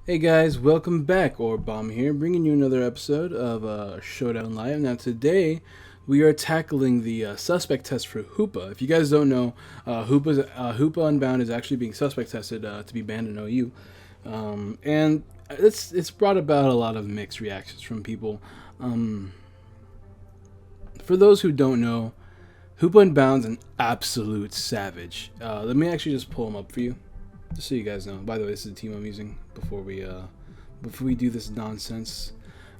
Hey guys, welcome back. Or Bomb here, bringing you another episode of Showdown Live. Now today we are tackling the suspect test for Hoopa. If you guys don't know, Hoopa Unbound is actually being suspect tested to be banned in OU, and it's brought about a lot of mixed reactions from people. Um, for those who don't know, Hoopa Unbound's an absolute savage. Let me actually just pull him up for you, just so you guys know. By the way, this is the team I'm using before we do this nonsense.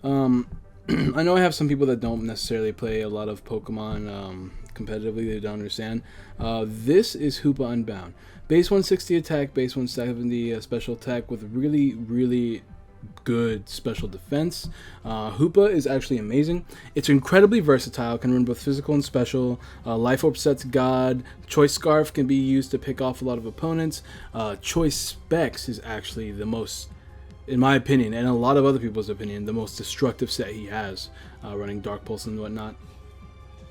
Um, I know I have some people that don't necessarily play a lot of Pokemon competitively. They don't understand. This is Hoopa Unbound. Base 160 attack, base 170 special attack with really good special defense. Hoopa is actually amazing. It's incredibly versatile, can run both physical and special. Life Orb sets God. Choice Scarf can be used to pick off a lot of opponents. Choice Specs is actually the most, in my opinion, and a lot of other people's opinion, the most destructive set he has, running Dark Pulse and whatnot.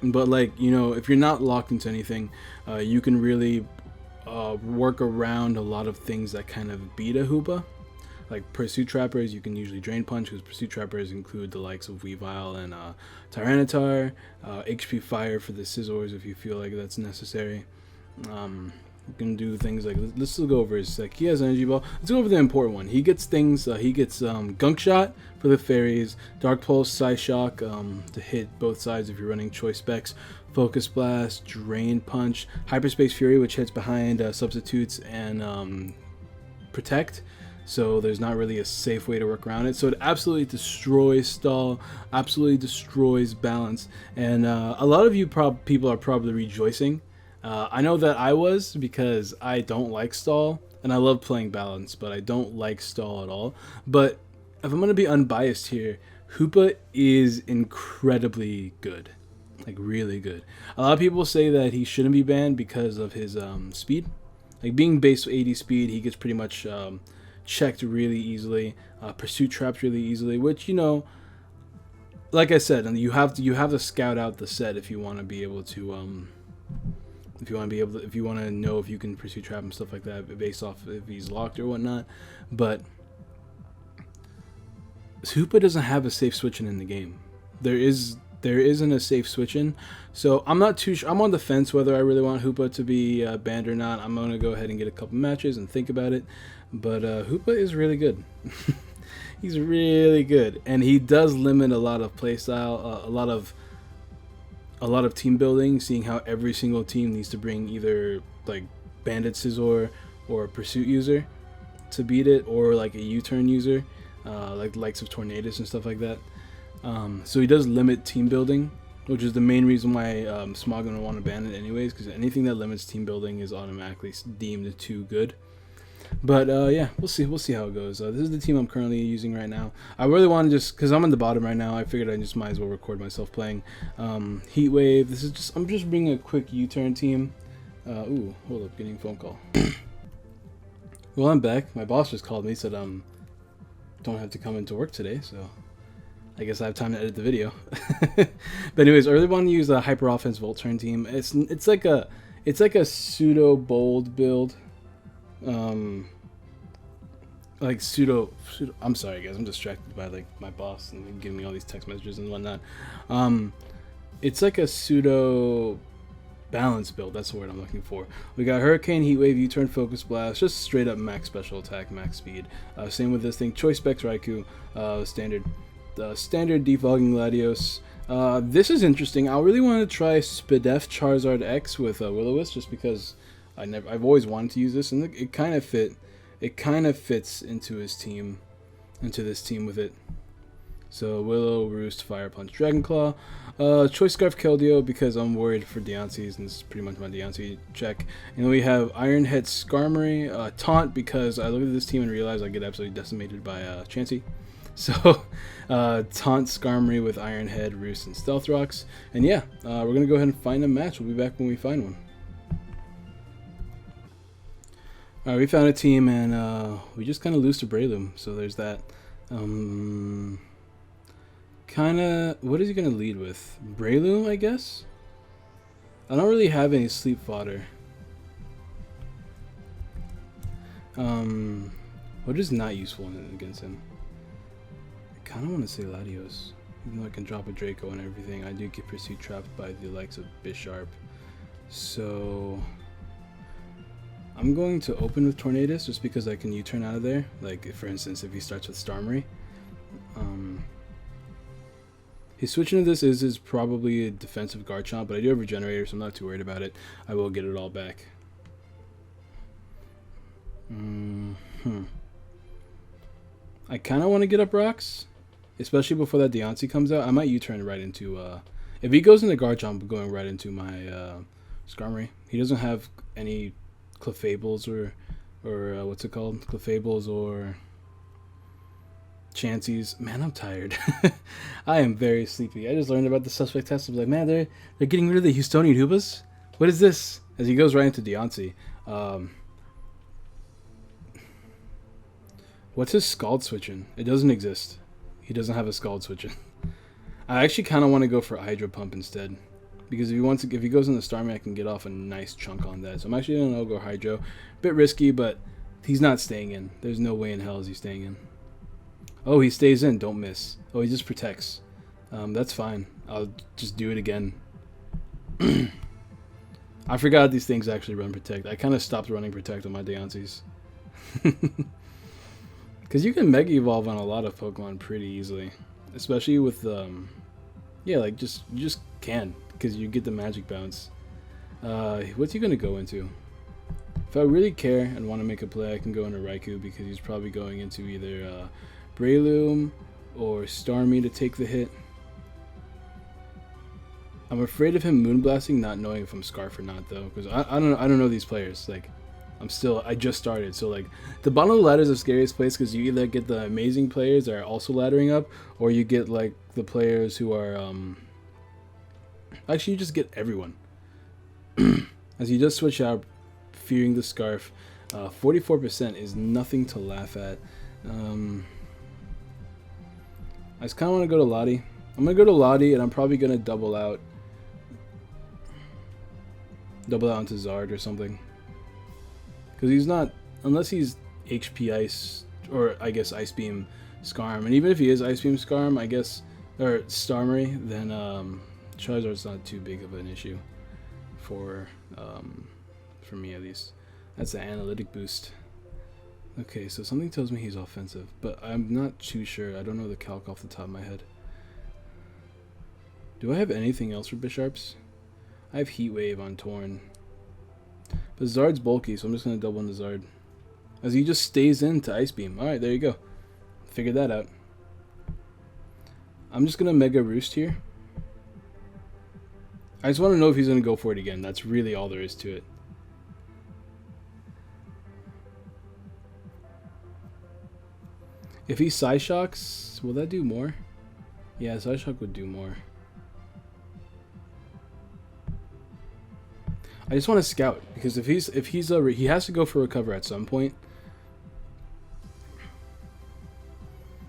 But like, you know, if you're not locked into anything, you can really work around a lot of things that kind of beat a Hoopa. Like Pursuit Trappers, you can usually Drain Punch, because Pursuit Trappers include the likes of Weavile and Tyranitar. HP Fire for the Scizors if you feel like that's necessary. You can do things like, let's go over his, like, he has Energy Ball. Let's go over the important one. He gets things, he gets Gunk Shot for the fairies, Dark Pulse, Psyshock to hit both sides if you're running Choice Specs, Focus Blast, Drain Punch, Hyperspace Fury, which hits behind substitutes and Protect. So there's not really a safe way to work around it. So it absolutely destroys stall, absolutely destroys balance, and a lot of you people are probably rejoicing. I know that I was, because I don't like stall, and I love playing balance, but I don't like stall at all. But if I'm gonna be unbiased here, Hoopa is incredibly good, like really good. A lot of people say that he shouldn't be banned because of his speed. Like being base 80 speed, he gets pretty much checked really easily, pursuit trapped really easily, which, you know, like I said, and you have to scout out the set if you want to be able to if you want to know if you can pursue trap and stuff like that based off if he's locked or whatnot. But Hoopa doesn't have a safe switching in the game. There isn't a safe switching, so I'm not too sure. I'm on the fence whether I really want Hoopa to be banned or not. I'm gonna go ahead and get a couple matches and think about it. But Hoopa is really good. He's really good, and he does limit a lot of playstyle, a lot of team building. Seeing how every single team needs to bring either like Bandit Scizor or a Pursuit user to beat it, or like a U-turn user, like the likes of Tornadus and stuff like that. So he does limit team building, which is the main reason why Smog gonna want to ban it anyways, because anything that limits team building is automatically deemed too good. But yeah, we'll see how it goes. This is the team I'm currently using right now. I really want to just, because I'm on the bottom right now, I figured I just might as well record myself playing. Heat Wave. I'm just bringing a quick U-turn team. Ooh, hold up, getting a phone call. Well, I'm back. My boss just called me, said don't have to come into work today, so I guess I have time to edit the video. But anyways, I really want to use a hyper offense Volt turn team. It's like a pseudo bold build. Like pseudo. I'm sorry, guys. I'm distracted by like my boss and giving me all these text messages and whatnot. It's like a pseudo balance build. That's the word I'm looking for. We got Hurricane, Heat Wave, U-turn, Focus Blast, just straight up max special attack, max speed. Same with this thing. Choice Specs Raikou, standard defogging Latios. This is interesting. I really want to try Spadef Charizard X with Will-O-Wisp, just because I've always wanted to use this, and it kind of fits into this team with it. So Willow, Roost, Fire Punch, Dragon Claw, Choice Scarf, Keldeo, because I'm worried for Deonceys, and this is pretty much my Deoncey check. And then we have Iron Head, Skarmory, Taunt, because I look at this team and realize I get absolutely decimated by Chansey. So Taunt, Skarmory with Iron Head, Roost, and Stealth Rocks. And yeah, we're gonna go ahead and find a match. We'll be back when we find one. Alright, we found a team, and we just kind of lose to Breloom, so there's that. What is he going to lead with? Breloom, I guess? I don't really have any sleep fodder. What is not useful against him? I kind of want to say Latios. Even though I can drop a Draco and everything, I do get pursuit trapped by the likes of Bisharp. So I'm going to open with Tornadus just because I can U-turn out of there. Like, if, for instance, if he starts with Starmie. His switch into this is probably a defensive Garchomp, but I do have Regenerator, so I'm not too worried about it. I will get it all back. I kind of want to get up rocks, especially before that Deontay comes out. I might U-turn right into... if he goes into Garchomp, I'm going right into my Skarmory. He doesn't have any Clefables or what's it called? Clefables or... Chanseys. Man, I'm tired. I am very sleepy. I just learned about the suspect test. I was like, man, they're getting rid of the Houstonian Hoopas? What is this? As he goes right into Deontay. What's his Scald switching? It doesn't exist. He doesn't have a Scald switching. I actually kind of want to go for Hydro Pump instead. Because if he goes into Starmie, I can get off a nice chunk on that. So I'm actually going to go Hydro. Bit risky, but he's not staying in. There's no way in hell is he staying in. Oh, he stays in. Don't miss. Oh, he just protects. That's fine. I'll just do it again. I forgot these things actually run Protect. I kind of stopped running Protect on my Deontays. Because you can Mega Evolve on a lot of Pokemon pretty easily. Especially with, yeah, like, you just can. Because you get the Magic Bounce. What's he going to go into? If I really care and want to make a play, I can go into Raikou because he's probably going into either... Breloom or Starmie to take the hit. I'm afraid of him Moonblasting, not knowing if I'm Scarf or not though, because I don't know these players. Like, I just started, so like the bottom of the ladder is the scariest place because you either get the amazing players that are also laddering up, or you get like the players who are actually you just get everyone. As you just switch out, fearing the Scarf. 44% is nothing to laugh at. I just kind of want to go to Lottie. I'm going to go to Lottie, and I'm probably going to double out into Zard or something. Because he's not... Unless he's HP Ice, or I guess Ice Beam Skarm. And even if he is Ice Beam Skarm, I guess... Or Starmie, then Charizard's not too big of an issue. For me, at least. That's an analytic boost. Okay, so something tells me he's offensive, but I'm not too sure. I don't know the calc off the top of my head. Do I have anything else for Bisharps? I have Heat Wave on Torn. But Zard's bulky, so I'm just going to double into Zard. As he just stays into Ice Beam. Alright, there you go. Figured that out. I'm just going to Mega Roost here. I just want to know if he's going to go for it again. That's really all there is to it. If he Psyshocks, will that do more? Yeah, Psyshock would do more. I just want to scout because if he has to go for Recover at some point.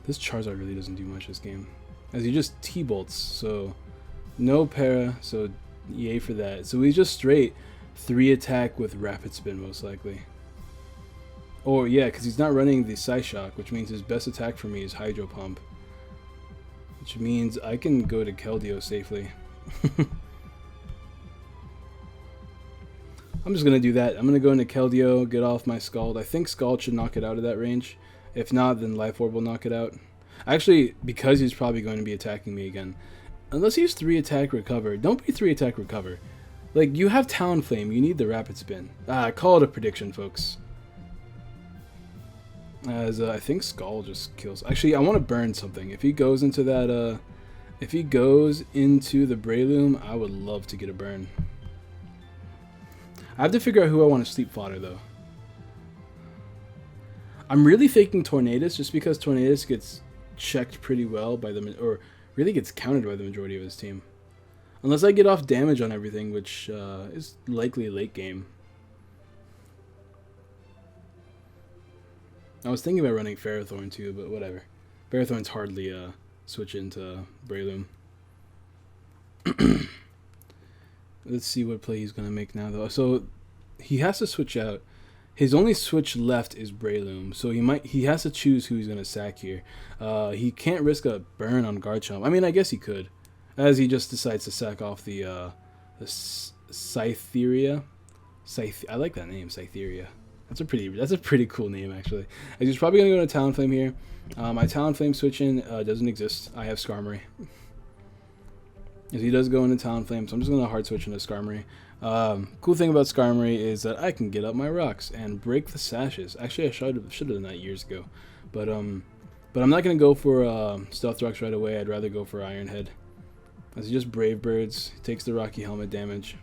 This Charizard really doesn't do much this game, as he just T-bolts. So no para, so yay for that. So he's just straight 3 attack with Rapid Spin most likely. Or yeah, because he's not running the Psyshock, which means his best attack for me is Hydro Pump. Which means I can go to Keldeo safely. I'm just going to do that. I'm going to go into Keldeo, get off my Scald. I think Scald should knock it out of that range. If not, then Life Orb will knock it out. Actually, because he's probably going to be attacking me again. Unless he's 3 attack recover. Don't be 3 attack recover. Like, you have Talonflame. You need the Rapid Spin. Call it a prediction, folks. As I think Skull just kills. Actually, I want to burn something. If he goes into that, if he goes into the Breloom, I would love to get a burn. I have to figure out who I want to sleep fodder though. I'm really faking Tornadus just because Tornadus gets checked pretty well by the, or really gets countered by the majority of his team. Unless I get off damage on everything, which is likely late game. I was thinking about running Ferrothorn too, but whatever. Ferrothorn's hardly switch into Breloom. Let's see what play he's going to make now, though. So he has to switch out. His only switch left is Breloom, so he has to choose who he's gonna sack here. He can't risk a burn on Garchomp. I mean, I guess he could, as he just decides to sack off the Scytheria. I like that name, Scytheria. That's a pretty cool name actually. And he's probably gonna go to Talonflame here. My Talonflame switch-in doesn't exist. I have Skarmory. If he does go into Talonflame, so I'm just gonna hard switch into Skarmory. Cool thing about Skarmory is that I can get up my rocks and break the sashes. Actually, I should have done that years ago, but I'm not gonna go for Stealth Rocks right away. I'd rather go for Iron Head. As he just Brave Birds, takes the Rocky Helmet damage.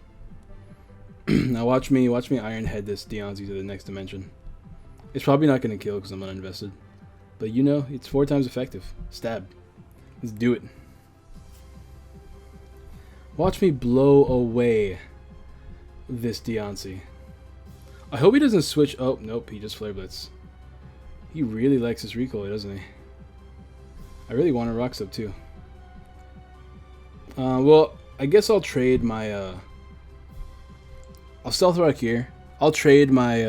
Now watch me Iron Head this Deontay to the next dimension. It's probably not gonna kill because I'm uninvested, but you know it's 4 times effective. Stab. Let's do it. Watch me blow away this Deontay. I hope he doesn't switch. Oh, nope, he just Flare Blitz. He really likes his recoil, doesn't he? I really want a Rocks up too. Well, I guess I'll trade my I'll Stealth Rock here. I'll trade my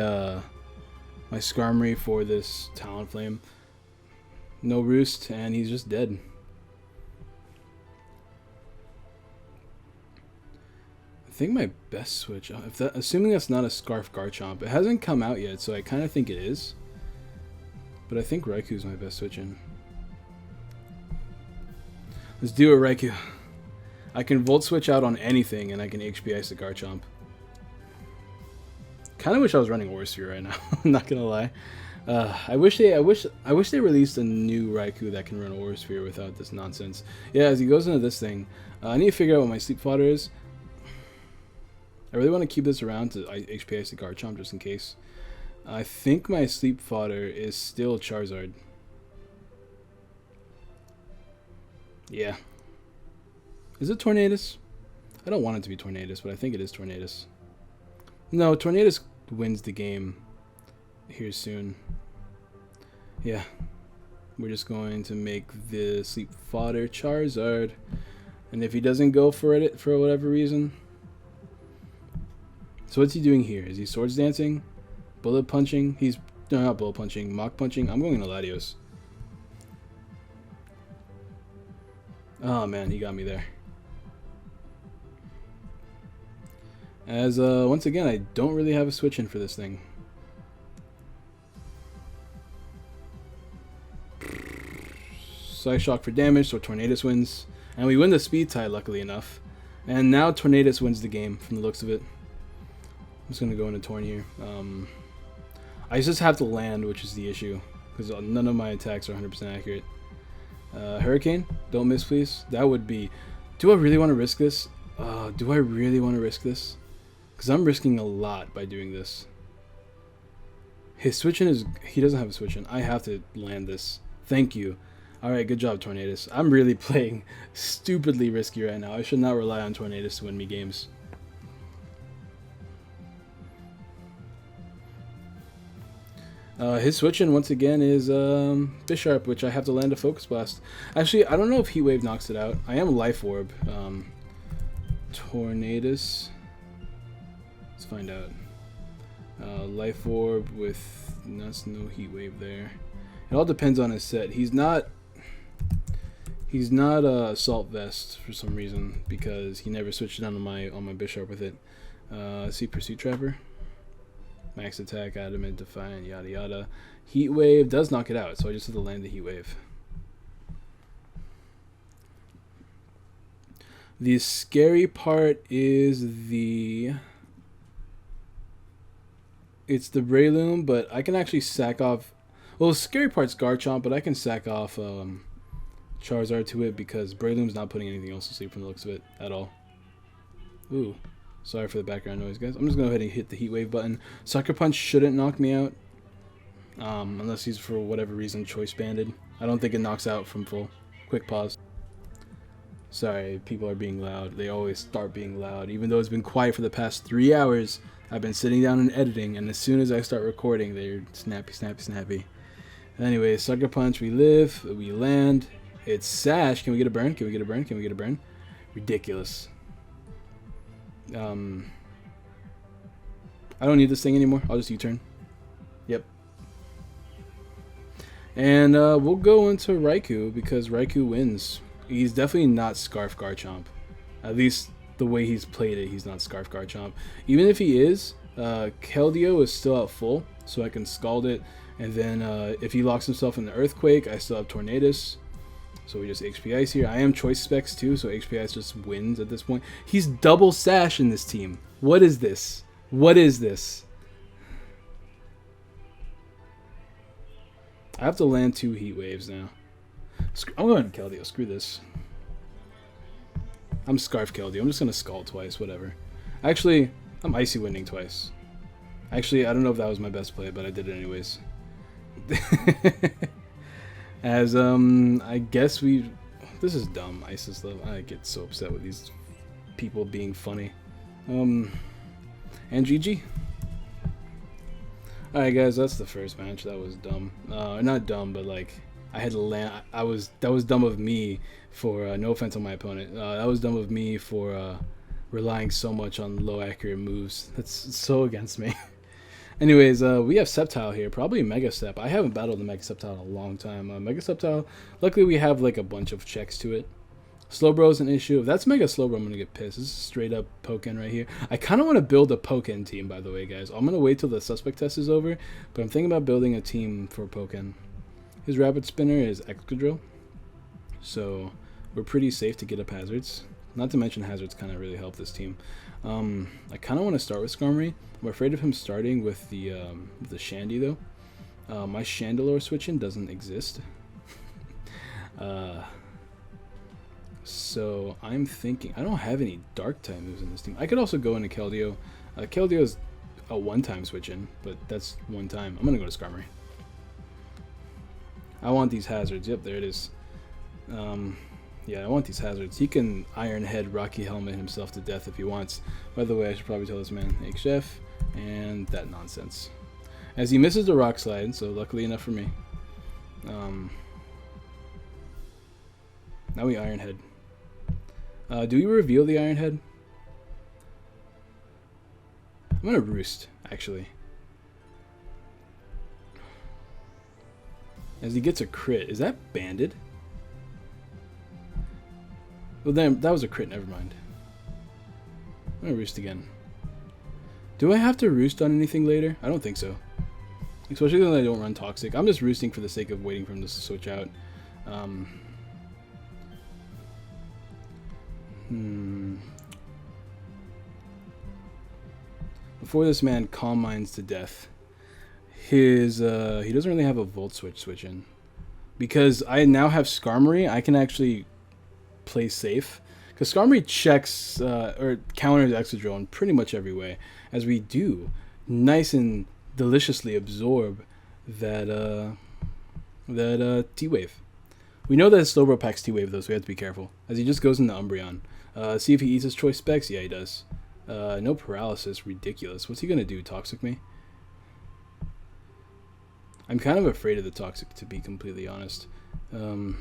my Skarmory for this Talonflame. No Roost, and he's just dead. I think my best switch, assuming that's not a Scarf Garchomp, it hasn't come out yet, so I kind of think it is. But I think Raikou's my best switch in. Let's do it, Raikou. I can Volt Switch out on anything, and I can HP Ice the Garchomp. Kind of wish I was running Orsphere right now. I'm not gonna lie. I wish they released a new Raikou that can run Orsphere without this nonsense. Yeah, as he goes into this thing, I need to figure out what my Sleep Fodder is. I really want to keep this around to HP Ice the Garchomp just in case. I think my Sleep Fodder is still Charizard. Yeah. Is it Tornadus? I don't want it to be Tornadus, but I think it is Tornadus. No, Tornadus wins the game here soon. Yeah. We're just going to make the Sleep Fodder Charizard. And if he doesn't go for it for whatever reason... So what's he doing here? Is he Swords Dancing? Bullet Punching? No, not Bullet Punching. Mach Punching? I'm going to Latios. Oh man, he got me there. As, once again, I don't really have a switch in for this thing. Psych Shock for damage, so Tornadus wins. And we win the speed tie, luckily enough. And now Tornadus wins the game, from the looks of it. I'm just going to go into Torn here. I just have to land, which is the issue. Because none of my attacks are 100% accurate. Hurricane, don't miss please. That would be... Do I really want to risk this? Do I really want to risk this? Because I'm risking a lot by doing this. His switch-in is... He doesn't have a switch-in. I have to land this. Thank you. Alright, good job, Tornadus. I'm really playing stupidly risky right now. I should not rely on Tornadus to win me games. His switch-in, once again, is Bisharp, which I have to land a Focus Blast. Actually, I don't know if Heat Wave knocks it out. I am Life Orb. Tornadus. Let's find out. Life Orb with no Heat Wave there. It all depends on his set. He's not Assault Vest for some reason because he never switched it on my Bisharp with it. See Pursuit Trapper. Max attack, adamant, defiant, yada yada. Heat Wave does knock it out, so I just have to land the Heat Wave. The scary part is it's the Breloom, but I can actually sack off... Well, the scary part's Garchomp, but I can sack off Charizard to it because Breloom's not putting anything else to sleep from the looks of it at all. Ooh. Sorry for the background noise, guys. I'm just going to go ahead and hit the Heat Wave button. Sucker Punch shouldn't knock me out. Unless he's, for whatever reason, Choice Banded. I don't think it knocks out from full. Quick pause. Sorry, people are being loud. They always start being loud. Even though it's been quiet for the past 3 hours, I've been sitting down and editing, and as soon as I start recording, they're snappy, snappy, snappy. Anyway, Sucker Punch, we live, we land. It's Sash. Can we get a burn? Can we get a burn? Can we get a burn? Ridiculous. I don't need this thing anymore. I'll just U-turn. And we'll go into Raikou because Raikou wins. He's definitely not Scarf Garchomp. At least the way he's played it, he's not Scarf Garchomp. Even if he is, Keldeo is still at full, so I can Scald it. And then if he locks himself in the Earthquake, I still have Tornadus. So we just HP Ice here. I am Choice Specs too, so HP Ice just wins at this point. He's double Sash in this team. What is this? What is this? I have to land 2 Heat Waves now. I'm going to Keldeo. Screw this. I'm Scarf Keldeo. I'm just going to Scald twice. Whatever. Actually, I'm Icy Winding twice. Actually, I don't know if that was my best play, but I did it anyways. As, I guess we... This is dumb, Isis Love. I get so upset with these people being funny. And GG. Alright guys, that's the first match. That was dumb. Not dumb, but like, I had to land... that was dumb of me for... no offense on my opponent. That was dumb of me for relying so much on low accurate moves. That's so against me. Anyways, we have Sceptile here, probably Mega Step. I haven't battled the Mega Sceptile in a long time. Mega Sceptile, luckily we have like a bunch of checks to it. Slowbro is an issue. If that's Mega Slowbro, I'm going to get pissed. This is straight up Pokken right here. I kind of want to build a Pokken team, by the way, guys. I'm going to wait till the Suspect test is over, but I'm thinking about building a team for Pokken. His Rapid Spinner is Excadrill, so we're pretty safe to get up Hazards. Not to mention Hazards kind of really help this team. I kind of want to start with Skarmory. I'm afraid of him starting with the Shandy, though. My Chandelure switch-in doesn't exist. So I'm thinking... I don't have any Dark-type moves in this team. I could also go into Keldeo. Keldeo is a one-time switch-in, but that's one time. I'm going to go to Skarmory. I want these Hazards. Yep, there it is. Yeah, I want these Hazards. He can Iron Head Rocky Helmet himself to death if he wants. By the way, I should probably tell this man HF and that nonsense. As he misses the Rock Slide, so luckily enough for me. Now we Iron Head. Do we reveal the Iron Head? I'm gonna Roost, actually. As he gets a crit. Is that Banded? Well, then that was a crit. Never mind. I'm gonna Roost again. Do I have to Roost on anything later? I don't think so. Especially when I don't run Toxic. I'm just roosting for the sake of waiting for him to switch out. Before this man Calm Minds to death, he doesn't really have a Volt switch in. Because I now have Skarmory, I can actually play safe. Because Skarmory checks or counters Excadrill in pretty much every way. As we do nice and deliciously absorb that T-Wave. We know that Slowbro packs T-Wave though, so we have to be careful. As he just goes into Umbreon. See if he eats his Choice Specs? Yeah, he does. No Paralysis. Ridiculous. What's he going to do? Toxic me? I'm kind of afraid of the Toxic, to be completely honest. What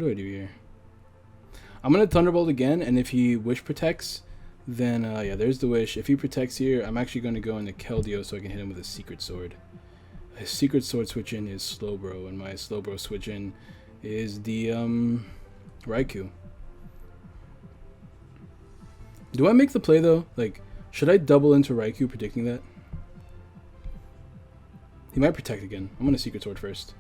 do I do here? I'm going to Thunderbolt again, and if he Wish Protects, then, yeah, there's the Wish. If he Protects here, I'm actually going to go into Keldeo so I can hit him with a Secret Sword. His Secret Sword switch-in is Slowbro, and my Slowbro switch-in is the, Raikou. Do I make the play, though? Like, should I double into Raikou predicting that? He might Protect again. I'm going to Secret Sword first.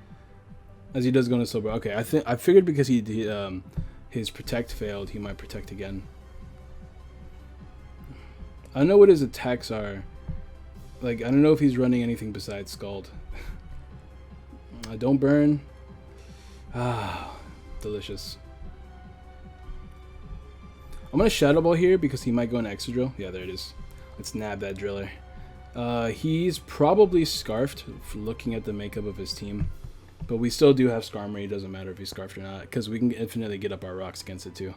As he does go into Slowbro. Okay, I figured because his Protect failed, he might Protect again. I don't know what his attacks are. Like, I don't know if he's running anything besides Scald. Don't burn. Ah, delicious. I'm going to Shadow Ball here because he might go into Excadrill. Yeah, there it is. Let's nab that Driller. He's probably Scarfed, looking at the makeup of his team. But we still do have Skarmory. It doesn't matter if he's Scarfed or not, because we can infinitely get up our rocks against it too.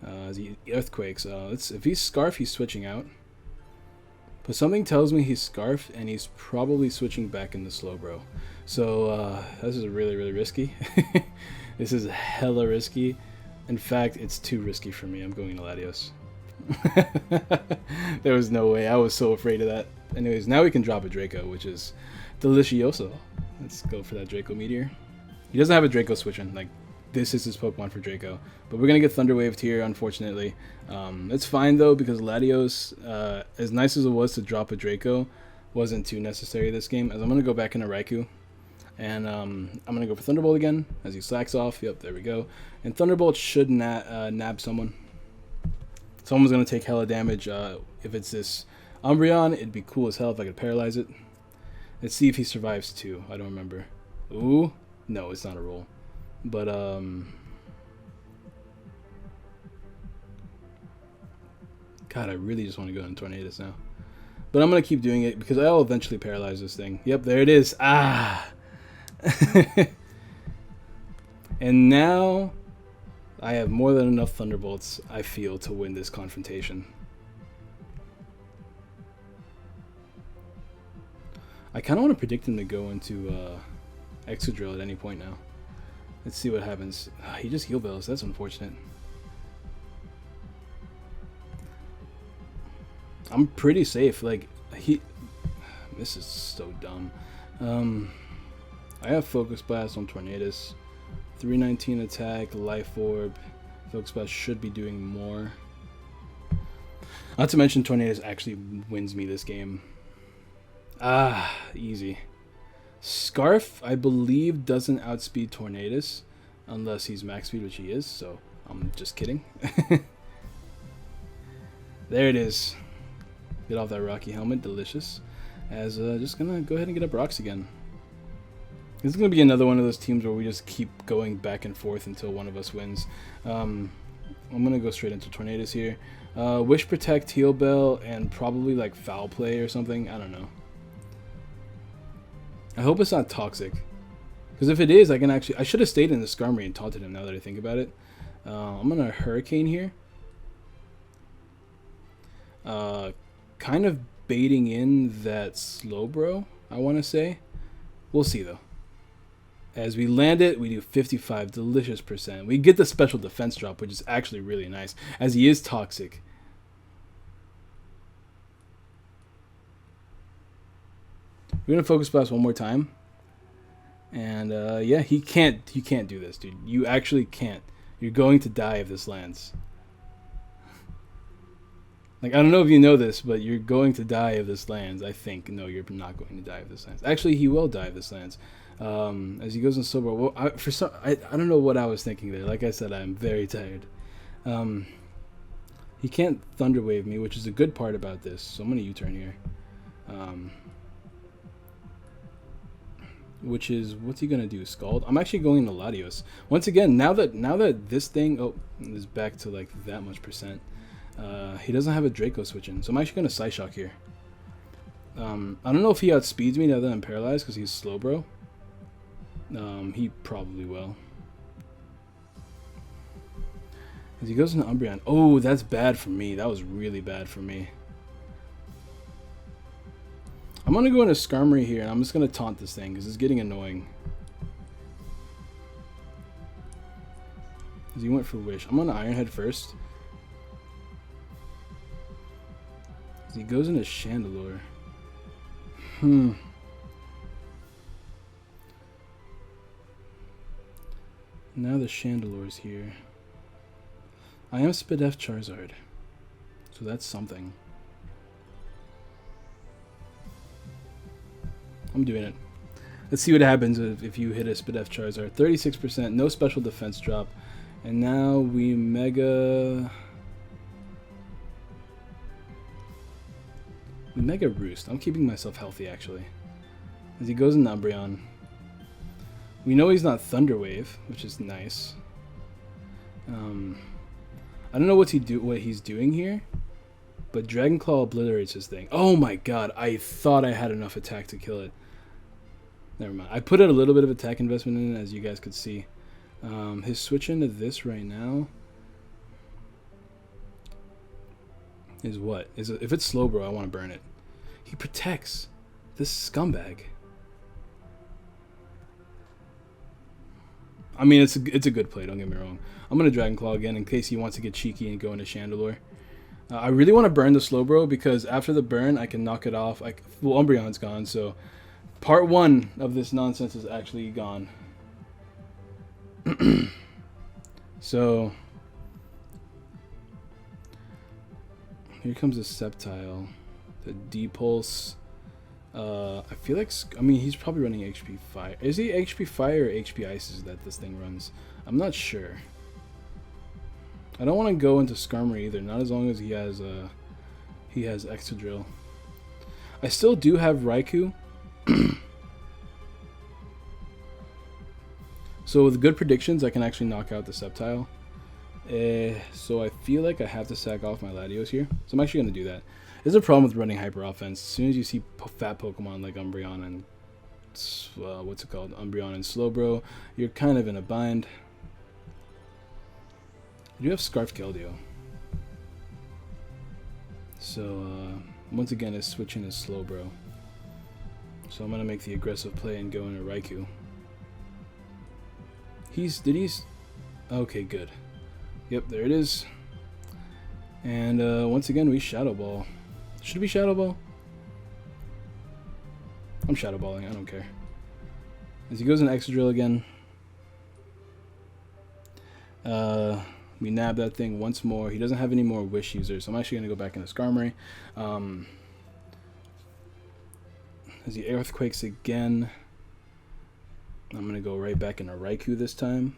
As he Earthquakes. If he's Scarf, he's switching out. But something tells me he's Scarfed, and he's probably switching back into Slowbro. So, this is really, really risky. This is hella risky. In fact, it's too risky for me. I'm going to Latios. There was no way. I was so afraid of that. Anyways, now we can drop a Draco, which is delicioso. Let's go for that Draco Meteor. He doesn't have a Draco switching. Like, this is his Pokemon for Draco. But we're going to get Thunder Waved here, unfortunately. It's fine, though, because Latios, as nice as it was to drop a Draco, wasn't too necessary this game. As I'm going to go back into Raikou. And I'm going to go for Thunderbolt again, as he slacks off. Yep, there we go. And Thunderbolt should nab someone. Someone's going to take hella damage. If it's this Umbreon, it'd be cool as hell if I could paralyze it. Let's see if he survives too. I don't remember. Ooh. No, it's not a roll. But, God, I really just want to go in Tornadus now. But I'm going to keep doing it because I'll eventually paralyze this thing. Yep, there it is. Ah! And now I have more than enough Thunderbolts, I feel, to win this confrontation. I kind of want to predict him to go into Excadrill at any point now. Let's see what happens. He just heal bells. That's unfortunate. I'm pretty safe. Like, this is so dumb. I have Focus Blast on Tornadus. 319 attack, Life Orb. Focus Blast should be doing more. Not to mention Tornadus actually wins me this game. Ah, easy. Scarf, I believe, doesn't outspeed Tornadus unless he's max speed, which he is, so I'm just kidding. There it is. Get off that Rocky Helmet, delicious. As just gonna go ahead and get up rocks again. This is gonna be another one of those teams where we just keep going back and forth until one of us wins. I'm gonna go straight into Tornadus here. Wish Protect, Heal Bell, and probably like Foul Play or something. I don't know. I hope it's not Toxic, because if it is, I can actually. I should have stayed in the Skarmory and taunted him. Now that I think about it, I'm gonna Hurricane here. Kind of baiting in that Slowbro, I want to say. We'll see though. As we land it, we do 55 delicious %. We get the special defense drop, which is actually really nice, as he is toxic. We're gonna Focus Blast one more time, and yeah, he can't do this, dude. You actually can't. You're going to die if this lands. Like, I don't know if you know this, but you're going to die if this lands. I think. No, you're not going to die if this lands. Actually, he will die if this lands. As he goes in Sober. Well, I don't know what I was thinking there. Like I said, I'm very tired. He can't Thunder Wave me, which is a good part about this. So I'm going to U-turn here. Which is, what's he going to do? Scald? I'm actually going to Latios. Once again, now that this thing is back to like that much %. He doesn't have a Draco switching, so I'm actually going to Psyshock here. I don't know if he outspeeds me now that I'm paralyzed because he's Slowbro. He probably will. As he goes into Umbreon. Oh, that's bad for me. That was really bad for me. I'm going to go into Skarmory here, and I'm just going to taunt this thing because it's getting annoying. As he went for Wish. I'm going to Iron Head first. He goes into Chandelure. Now the Chandelure's here. I am Spadef Charizard, so that's something. I'm doing it. Let's see what happens if you hit a Spadef Charizard. 36%, no special defense drop. And now we Mega Roost. I'm keeping myself healthy, actually. As he goes in Umbreon. We know he's not Thunder Wave, which is nice. I don't know what he's doing here, but Dragon Claw obliterates his thing. Oh my god, I thought I had enough attack to kill it. Never mind. I put a little bit of attack investment in it, as you guys could see. His switch into this right now is what? If it's Slowbro, I want to burn it. He protects this scumbag. I mean, it's a good play, don't get me wrong. I'm going to Dragon Claw again in case he wants to get cheeky and go into Chandelure. I really want to burn the Slowbro because after the burn, I can knock it off. Well, Umbreon's gone, so part 1 of this nonsense is actually gone. So here comes the Sceptile, the D-Pulse. I feel like, I mean, he's probably running HP Fire. Is he HP Fire or HP Ices that this thing runs? I'm not sure. I don't want to go into Skarmory either, not as long as he has Excadrill. I still do have Raikou. So with good predictions, I can actually knock out the Sceptile. So I feel like I have to sack off my Latios here. So I'm actually going to do that. There's a problem with running Hyper Offense. As soon as you see fat Pokemon like Umbreon and Umbreon and Slowbro, you're kind of in a bind. I do have Scarf Keldeo. So once again, it's switching to Slowbro. So I'm gonna make the aggressive play and go into Raikou. Okay, good. Yep, there it is. And once again, we Shadow Ball. Should we Shadow Ball? I'm Shadow Balling, I don't care. As he goes in Excadrill again. We nab that thing once more. He doesn't have any more Wish users, so I'm actually going to go back into Skarmory. As he Earthquakes again. I'm going to go right back into Raikou this time.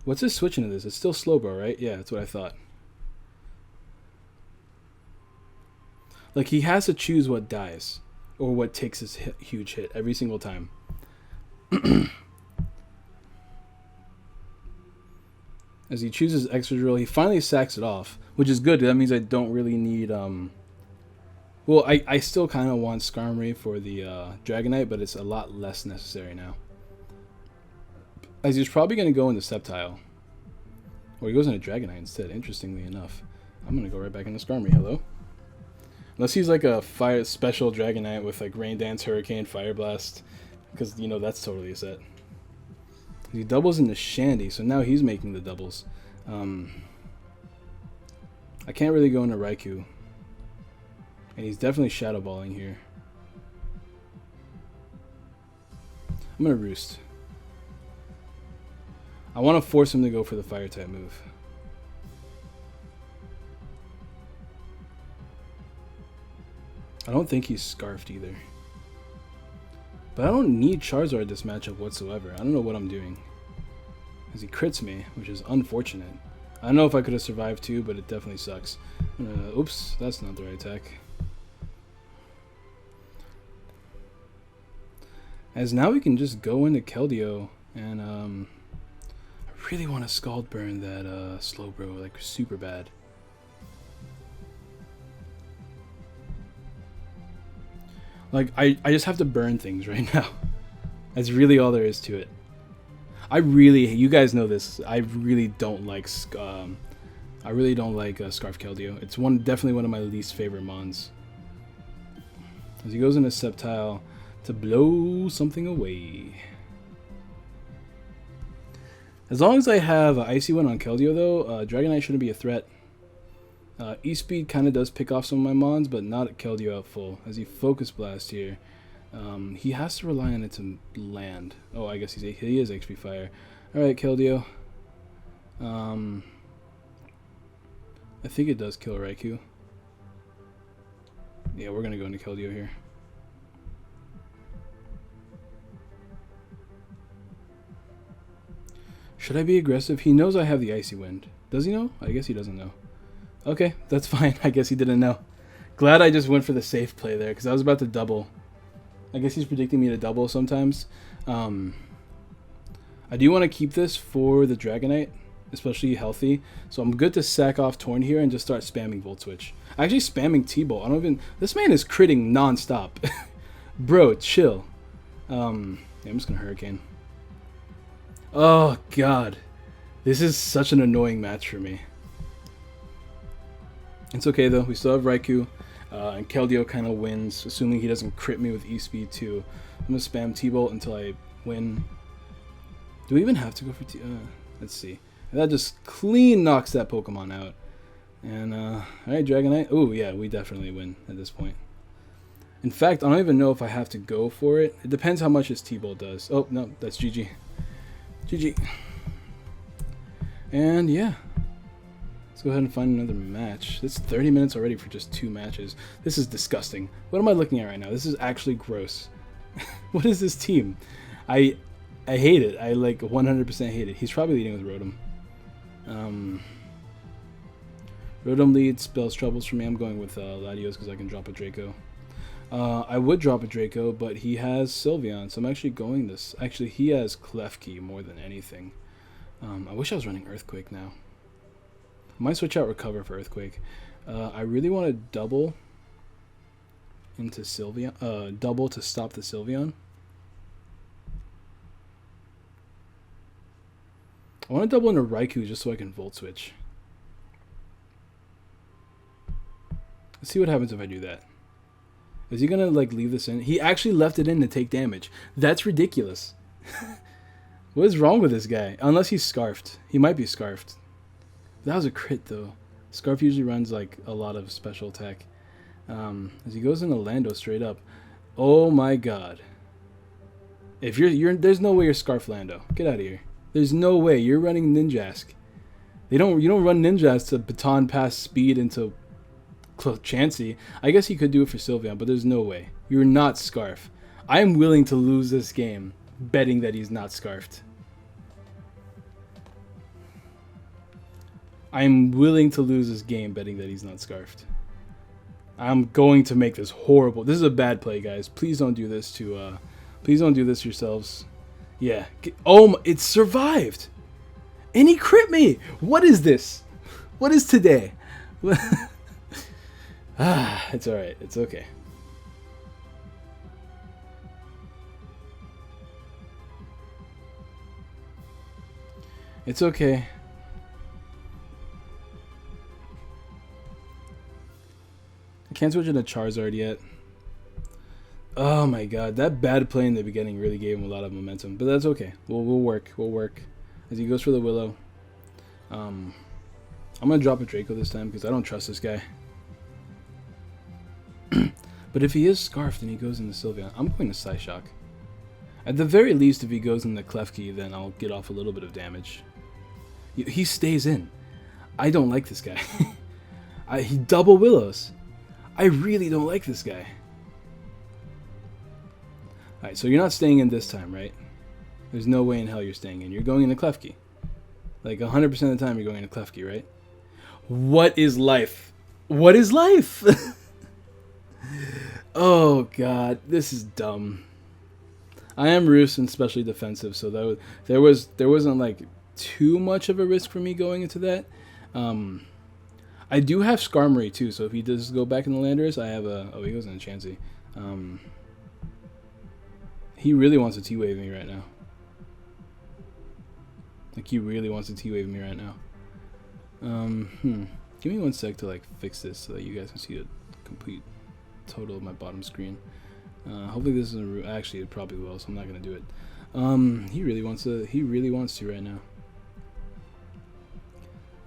What's his switch into this? It's still Slowbro, right? Yeah, that's what I thought. Like, he has to choose what dies, or what takes his huge hit every single time. As he chooses Excadrill, he finally sacks it off, which is good. That means I don't really need... Well, I still kind of want Skarmory for the Dragonite, but it's a lot less necessary now. As he's probably going to go into Sceptile. Or he goes into Dragonite instead, interestingly enough. I'm going to go right back into Skarmory. Hello? Unless he's like a fire special Dragonite with like Rain Dance, Hurricane, Fire Blast. Because, you know, that's totally a set. He doubles into Shandy, so now he's making the doubles. I can't really go into Raikou. And he's definitely Shadow Balling here. I'm going to Roost. I want to force him to go for the Fire type move. I don't think he's Scarfed either. But I don't need Charizard this matchup whatsoever. I don't know what I'm doing. As he crits me, which is unfortunate. I don't know if I could have survived too, but it definitely sucks. Oops, that's not the right attack. As now we can just go into Keldeo, and I really want to Scald Burn that Slowbro, like super bad. Like, I just have to burn things right now. That's really all there is to it. You guys know this, I really don't like Scarf Keldeo. It's definitely one of my least favorite mons. As he goes into Sceptile to blow something away. As long as I have Icy Wind on Keldeo though, Dragonite shouldn't be a threat. E-Speed kind of does pick off some of my mons, but not Keldeo out full. As he Focus Blast here, he has to rely on it to land. Oh, I guess he is HP Fire. Alright, Keldeo. I think it does kill Raikou. Yeah, we're going to go into Keldeo here. Should I be aggressive? He knows I have the Icy Wind. Does he know? I guess he doesn't know. Okay, that's fine. I guess he didn't know. Glad I just went for the safe play there, because I was about to double. I guess he's predicting me to double sometimes. I do want to keep this for the Dragonite, especially healthy. So I'm good to sack off Torn here and just start spamming Volt Switch. Actually spamming T-Bolt. This man is critting non-stop. Bro, chill. Yeah, I'm just going to Hurricane. Oh, God. This is such an annoying match for me. It's okay though, we still have Raikou, and Keldeo kind of wins, assuming he doesn't crit me with E-Speed too. I'm going to spam T-Bolt until I win. Do we even have to go for let's see. That just clean knocks that Pokemon out. And, alright, Dragonite. Oh, yeah, we definitely win at this point. In fact, I don't even know if I have to go for it. It depends how much his T-Bolt does. Oh, no, that's GG. GG. And, yeah. Let's go ahead and find another match. It's 30 minutes already for just 2 matches. This is disgusting. What am I looking at right now? This is actually gross. What is this team? I hate it. I, like, 100% hate it. He's probably leading with Rotom. Rotom lead spells troubles for me. I'm going with Latios because I can drop a Draco. I would drop a Draco, but he has Sylveon, so I'm actually going this. Actually, he has Klefki more than anything. I wish I was running Earthquake now. I might switch out Recover for Earthquake. I really want to double into Sylveon. Double to stop the Sylveon. I want to double into Raikou just so I can Volt Switch. Let's see what happens if I do that. Is he gonna like leave this in? He actually left it in to take damage. That's ridiculous. What is wrong with this guy? Unless he's Scarfed. He might be Scarfed. That was a crit though. Scarf usually runs like a lot of special attack. As he goes into Lando straight up. Oh my god. If you're there's no way you're Scarf Lando. Get out of here. There's no way you're running Ninjask. You don't run Ninjask to baton pass speed into Chansey. I guess he could do it for Sylveon, but there's no way. You're not Scarf. I am willing to lose this game betting that he's not Scarfed. I am willing to lose this game betting that he's not Scarfed. I'm going to make this horrible. This is a bad play, guys. Please don't do this to please don't do this yourselves. Yeah. Oh, it survived. And he crit me. What is this? What is today? It's alright. It's okay. It's okay. I can't switch into Charizard yet. Oh my god. That bad play in the beginning really gave him a lot of momentum. But that's okay. We'll work. We'll work. As he goes for the Willow. I'm going to drop a Draco this time because I don't trust this guy. But if he is Scarfed and he goes into Sylveon, I'm going to Psyshock. At the very least, if he goes into Klefki, then I'll get off a little bit of damage. He stays in. I don't like this guy. He double Willows. I really don't like this guy. Alright, so you're not staying in this time, right? There's no way in hell you're staying in. You're going into Klefki. Like 100% of the time you're going into Klefki, right? What is life? What is life? Oh god, this is dumb. I am Roos and specially defensive, so that there wasn't like too much of a risk for me going into that. I do have Skarmory too, so if he does go back in the Landorus, I have a he goes in Chansey. He really wants to T-Wave me right now. Like he really wants to T-Wave me right now. Give me 1 sec to like fix this so that you guys can see the complete total of my bottom screen. Hopefully this isn't actually it probably will, so I'm not gonna do it. He really wants to right now.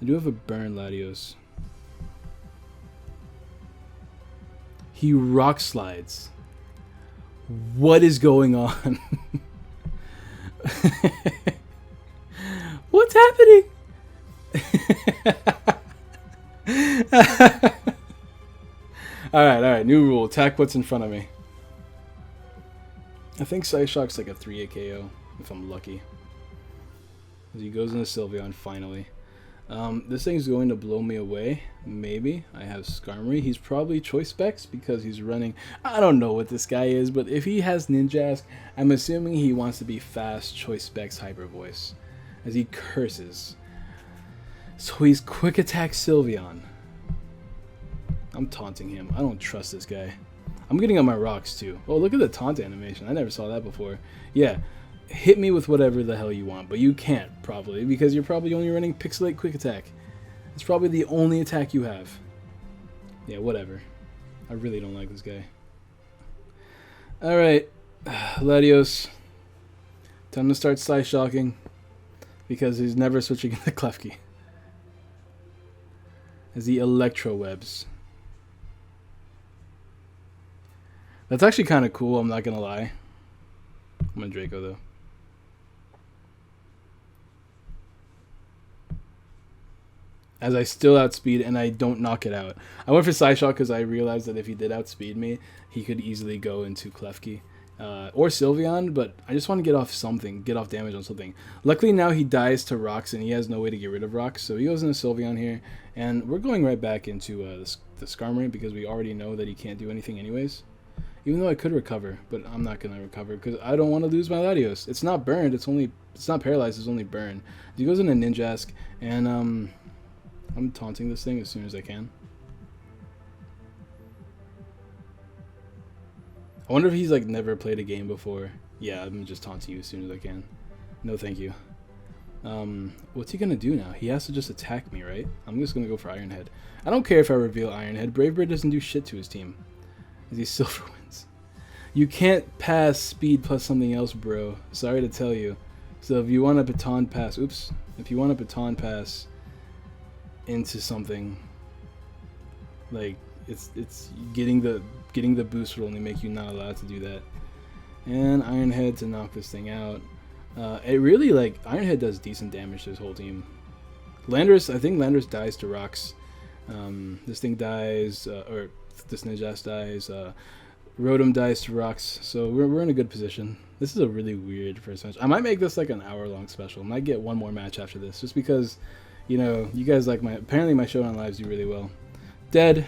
I do have a burn Latios. He rock slides. What is going on? What's happening? Alright, new rule. Attack what's in front of me. I think Psyshock's like a 3-8 KO, if I'm lucky. As he goes into Sylveon, finally. This thing's going to blow me away. Maybe. I have Skarmory. He's probably Choice Specs because he's running... I don't know what this guy is, but if he has Ninjask, I'm assuming he wants to be fast Choice Specs Hyper Voice. As he curses. So he's Quick Attack Sylveon. I'm taunting him. I don't trust this guy. I'm getting on my rocks too. Oh, look at the taunt animation. I never saw that before. Yeah. Hit me with whatever the hell you want, but you can't probably because you're probably only running Pixelate Quick Attack. It's probably the only attack you have. Yeah, whatever. I really don't like this guy. Alright, Latios. Time to start Psyshocking. because he's never switching into Klefki. As the Electro Webs. That's actually kind of cool, I'm not going to lie. I'm a Draco, though. As I still outspeed and I don't knock it out. I went for Side Shot because I realized that if he did outspeed me, he could easily go into Klefki. Or Sylveon, but I just want to get off something, get off damage on something. Luckily now he dies to rocks and he has no way to get rid of rocks, so he goes into Sylveon here, and we're going right back into the Skarmory because we already know that he can't do anything anyways. Even though I could recover, but I'm not gonna recover because I don't want to lose my Latios. It's not burned, it's not paralyzed, it's only burned. He goes into Ninjask, and I'm taunting this thing as soon as I can. I wonder if he's like never played a game before. Yeah, I'm just taunting you as soon as I can. No thank you. What's he gonna do now? He has to just attack me, right? I'm just gonna go for Iron Head. I don't care if I reveal Iron Head. Brave Bird doesn't do shit to his team. As he Silver wins. You can't pass speed plus something else, bro. Sorry to tell you. So if you want a baton pass, oops. If you want a baton pass into something, like it's getting the boost will only make you not allowed to do that. And Iron Head to knock this thing out. It really, like, Iron Head does decent damage to his whole team. Landorus, I think Landorus dies to rocks. This thing dies, or this Ninjask dies. Rotom dies to rocks. So we're in a good position. This is a really weird first match. I might make this like an hour-long special. I might get one more match after this, just because, you know, you guys like apparently my Showdown lives do really well. Dead.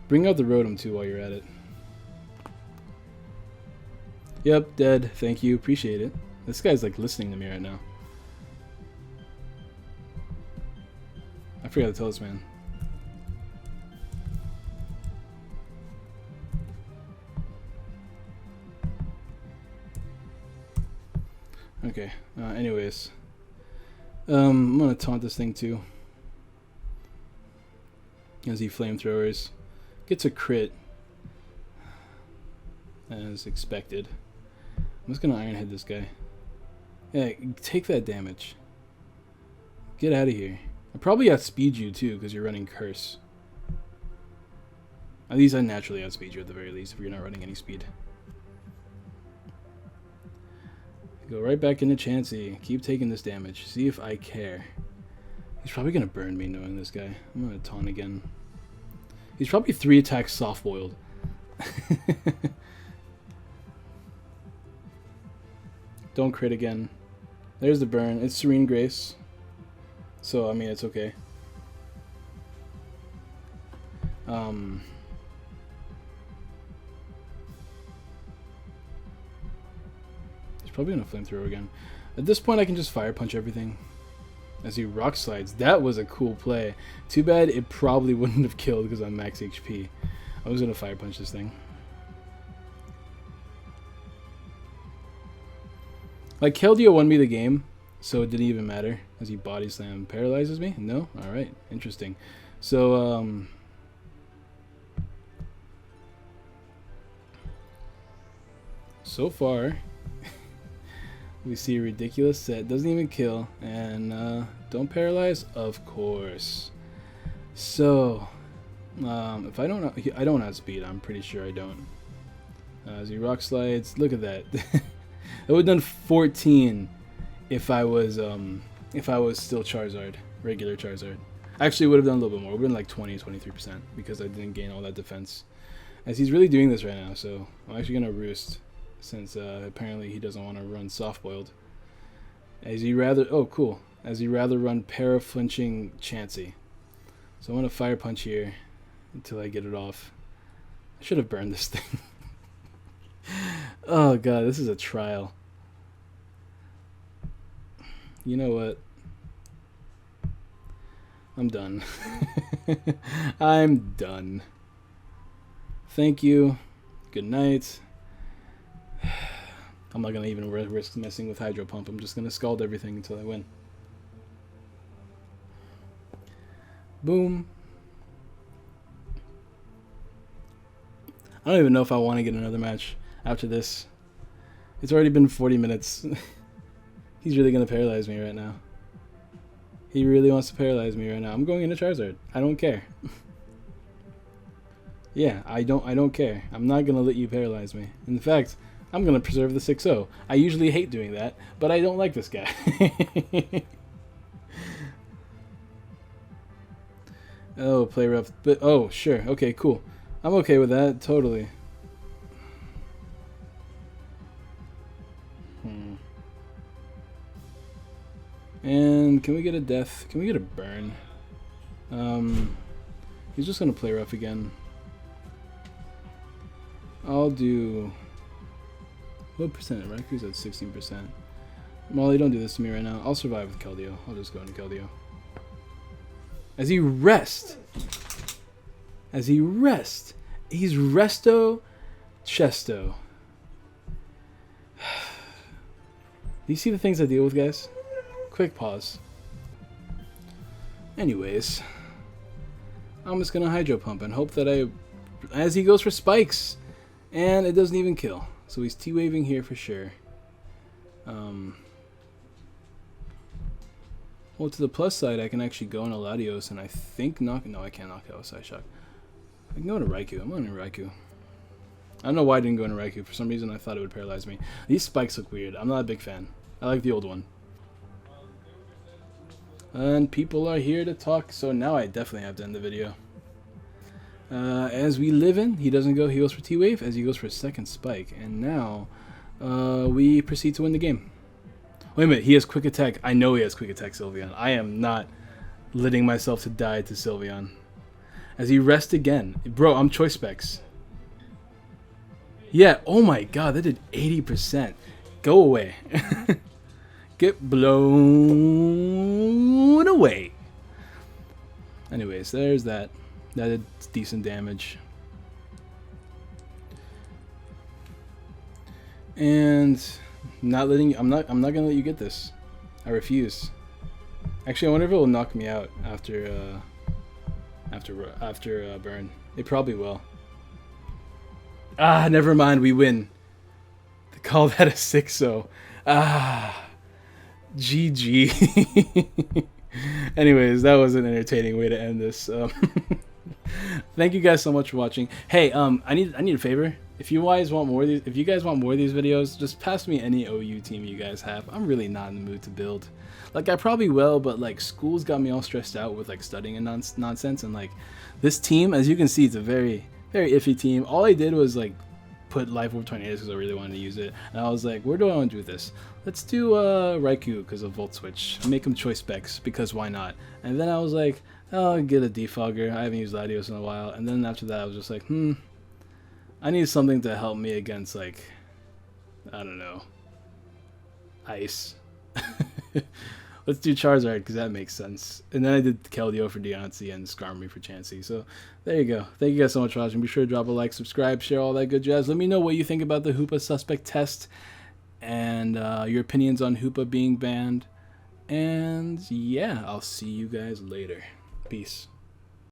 Bring out the Rotom too while you're at it. Yep, dead. Thank you. Appreciate it. This guy's like listening to me right now. I forgot to tell this man. Okay, anyways. I'm gonna taunt this thing too. As he flamethrowers. Gets a crit. As expected. I'm just gonna Iron Head this guy. Yeah, take that damage. Get out of here. I probably outspeed you too, because you're running Curse. At least I naturally outspeed you at the very least, if you're not running any speed. Go right back into Chansey. Keep taking this damage. See if I care. He's probably going to burn me knowing this guy. I'm going to taunt again. He's probably 3 attacks soft-boiled. Don't crit again. There's the burn. It's Serene Grace. So, I mean, it's okay. He's probably going to flamethrower again. At this point, I can just fire punch everything. As he rock slides. That was a cool play. Too bad it probably wouldn't have killed because I'm max HP. I was going to fire punch this thing. Like, Keldeo won me the game, so it didn't even matter. As he body slam paralyzes me? No? Alright. Interesting. So, so far, we see a ridiculous set. Doesn't even kill. And, don't paralyze? Of course. So, if I don't outspeed, I'm pretty sure I don't. As he rock slides, look at that. I would have done 14 if I was still Charizard, regular Charizard. Actually, it would have done a little bit more. It would have been like 20-23% because I didn't gain all that defense. As he's really doing this right now, so I'm actually gonna roost since apparently he doesn't want to run soft boiled. As he rather run para flinching Chansey. So I'm gonna fire punch here until I get it off. I should have burned this thing. Oh god, this is a trial. You know what? I'm done. I'm done. Thank you. Good night. I'm not gonna even risk messing with Hydro Pump. I'm just gonna scald everything until I win. Boom. I don't even know if I want to get another match after this. It's already been 40 minutes. He's really gonna paralyze me right now. He really wants to paralyze me right now. I'm going into Charizard. I don't care. Yeah, I don't care. I'm not gonna let you paralyze me. In fact, I'm gonna preserve the 6-0. I usually hate doing that, but I don't like this guy. Oh, play rough. But oh, sure. Okay, cool. I'm okay with that. Totally. And can we get a death? Can we get a burn? He's just gonna play rough again. I'll do. What percent? Raiku's at 16%. Molly, don't do this to me right now. I'll survive with Keldeo. I'll just go into Keldeo. As he rests. As he rests. He's resto chesto. Do you see the things I deal with, guys? Quick pause. Anyways. I'm just gonna Hydro Pump and hope that as he goes for spikes. And it doesn't even kill. So he's T-waving here for sure. Well, to the plus side, I can actually go into Latios and I think knock. No, I can't knock out with Side Shock. I can go into Raikou. I'm going to Raikou. I don't know why I didn't go into Raikou. For some reason, I thought it would paralyze me. These spikes look weird. I'm not a big fan. I like the old one. And people are here to talk, so now I definitely have to end the video. As we live in, he doesn't go. He goes for T-Wave as he goes for a second spike. And now we proceed to win the game. Wait a minute, he has quick attack. I know he has quick attack Sylveon. I am not letting myself to die to Sylveon. As he rests again. Bro, I'm choice specs. Yeah, oh my god, that did 80%. Go away. Get blown away. Anyways, there's that. That did decent damage. And not letting you, I'm not gonna let you get this. I refuse. Actually, I wonder if it will knock me out after burn. It probably will. Ah, never mind. We win. They call that a 6-0. Ah, GG. Anyways, that was an entertaining way to end this. Thank you guys so much for watching. Hey, I need a favor. If you guys want more of these, videos, just pass me any OU team you guys have. I'm really not in the mood to build. Like, I probably will, but like school's got me all stressed out with like studying and nonsense. And like this team, as you can see, it's a very iffy team. All I did was like put Life Orb Tornadoes because I really wanted to use it, and I was like, where do I want to do this? Let's do Raikou because of Volt Switch. Make him choice specs because why not? And then I was like, oh, I'll get a Defogger. I haven't used Latios in a while. And then after that, I was just like, I need something to help me against, like, I don't know, ice. Let's do Charizard because that makes sense. And then I did Keldeo for Deontay and Skarmory for Chansey. So there you go. Thank you guys so much for watching. Be sure to drop a like, subscribe, share, all that good jazz. Let me know what you think about the Hoopa suspect test and your opinions on Hoopa being banned. And yeah, I'll see you guys later. Peace.